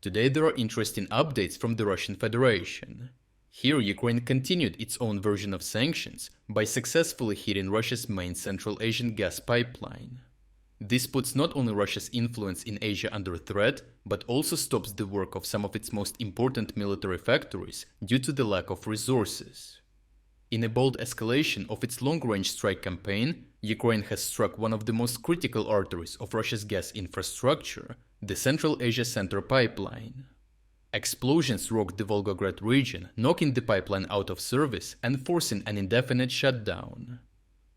Today there are interesting updates from the Russian Federation. Here Ukraine continued its own version of sanctions by successfully hitting Russia's main Central Asian gas pipeline. This puts not only Russia's influence in Asia under threat, but also stops the work of some of its most important military factories due to the lack of resources. In a bold escalation of its long-range strike campaign, Ukraine has struck one of the most critical arteries of Russia's gas infrastructure, the Central Asia Center pipeline. Explosions rocked the Volgograd region, knocking the pipeline out of service and forcing an indefinite shutdown.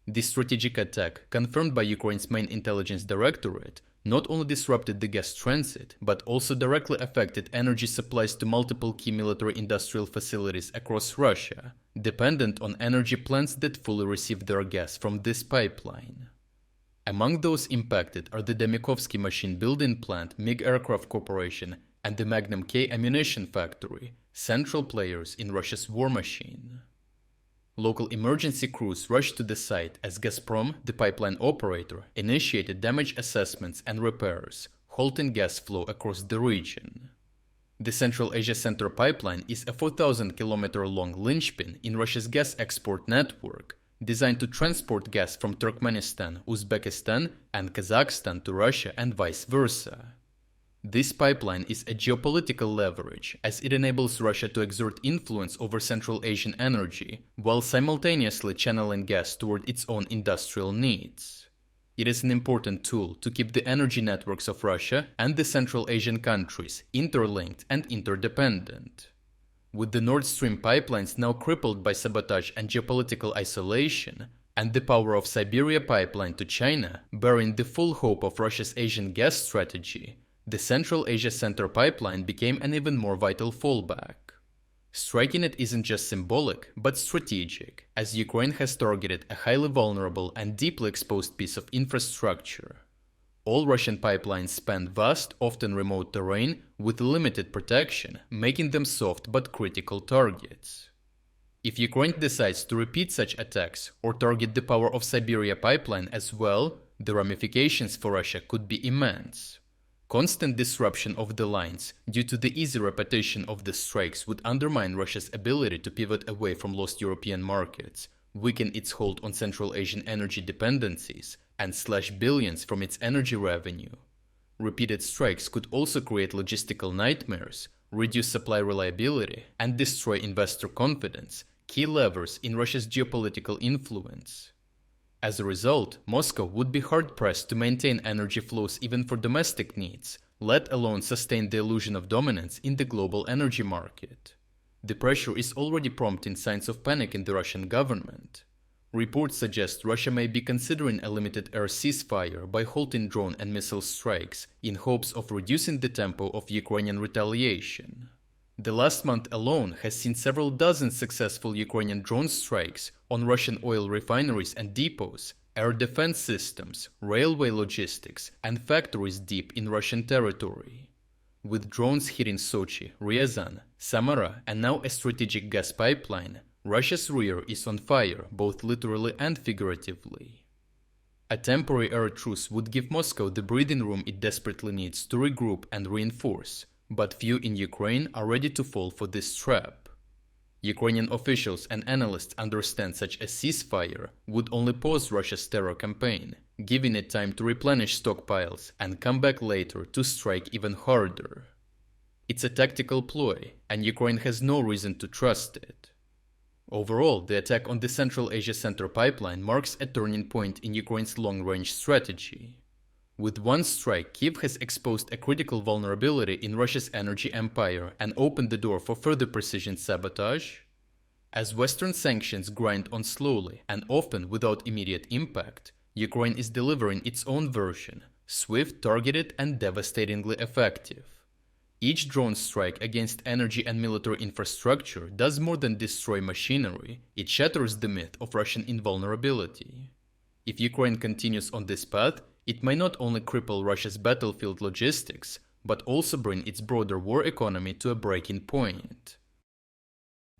This strategic attack, confirmed by Ukraine's main intelligence Directorate, not only disrupted the gas transit, but also directly affected energy supplies to multiple key military-industrial facilities across Russia, dependent on energy plants that fully receive their gas from this pipeline. Among those impacted are the Demikhovsky Machine-Building Plant, MiG Aircraft Corporation, and the Magnum-K ammunition factory, central players in Russia's war machine. Local emergency crews rushed to the site as Gazprom, the pipeline operator, initiated damage assessments and repairs, halting gas flow across the region. The Central Asia Center pipeline is a 4,000-kilometer-long linchpin in Russia's gas export network, designed to transport gas from Turkmenistan, Uzbekistan, and Kazakhstan to Russia and vice versa. This pipeline is a geopolitical leverage, as it enables Russia to exert influence over Central Asian energy, while simultaneously channeling gas toward its own industrial needs. It is an important tool to keep the energy networks of Russia and the Central Asian countries interlinked and interdependent. With the Nord Stream pipelines now crippled by sabotage and geopolitical isolation, and the power of Siberia pipeline to China bearing the full hope of Russia's Asian gas strategy, the Central Asia Center pipeline became an even more vital fallback. Striking it isn't just symbolic, but strategic, as Ukraine has targeted a highly vulnerable and deeply exposed piece of infrastructure. All Russian pipelines span vast, often remote terrain with limited protection, making them soft but critical targets. If Ukraine decides to repeat such attacks or target the power of Siberia pipeline as well, the ramifications for Russia could be immense. Constant disruption of the lines due to the easy repetition of the strikes would undermine Russia's ability to pivot away from lost European markets, weaken its hold on Central Asian energy dependencies, and slash billions from its energy revenue. Repeated strikes could also create logistical nightmares, reduce supply reliability, and destroy investor confidence, key levers in Russia's geopolitical influence. As a result, Moscow would be hard-pressed to maintain energy flows even for domestic needs, let alone sustain the illusion of dominance in the global energy market. The pressure is already prompting signs of panic in the Russian government. Reports suggest Russia may be considering a limited air ceasefire by halting drone and missile strikes in hopes of reducing the tempo of Ukrainian retaliation. The last month alone has seen several dozen successful Ukrainian drone strikes on Russian oil refineries and depots, air defense systems, railway logistics, and factories deep in Russian territory. With drones hitting Sochi, Ryazan, Samara, and now a strategic gas pipeline, Russia's rear is on fire, both literally and figuratively. A temporary air truce would give Moscow the breathing room it desperately needs to regroup and reinforce, but few in Ukraine are ready to fall for this trap. Ukrainian officials and analysts understand such a ceasefire would only pause Russia's terror campaign, giving it time to replenish stockpiles and come back later to strike even harder. It's a tactical ploy, and Ukraine has no reason to trust it. Overall, the attack on the Central Asia Center pipeline marks a turning point in Ukraine's long-range strategy. With one strike, Kiev has exposed a critical vulnerability in Russia's energy empire and opened the door for further precision sabotage. As Western sanctions grind on slowly and often without immediate impact, Ukraine is delivering its own version, swift, targeted, and devastatingly effective. Each drone strike against energy and military infrastructure does more than destroy machinery, it shatters the myth of Russian invulnerability. If Ukraine continues on this path, it may not only cripple Russia's battlefield logistics, but also bring its broader war economy to a breaking point.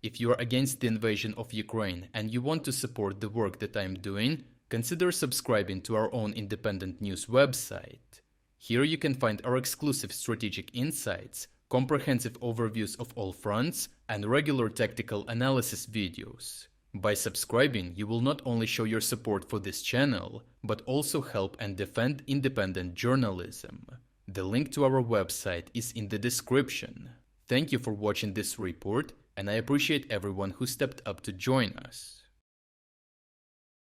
If you are against the invasion of Ukraine and you want to support the work that I am doing, consider subscribing to our own independent news website. Here you can find our exclusive strategic insights, comprehensive overviews of all fronts, and regular tactical analysis videos. By subscribing, you will not only show your support for this channel, but also help and defend independent journalism. The link to our website is in the description. Thank you for watching this report, and I appreciate everyone who stepped up to join us.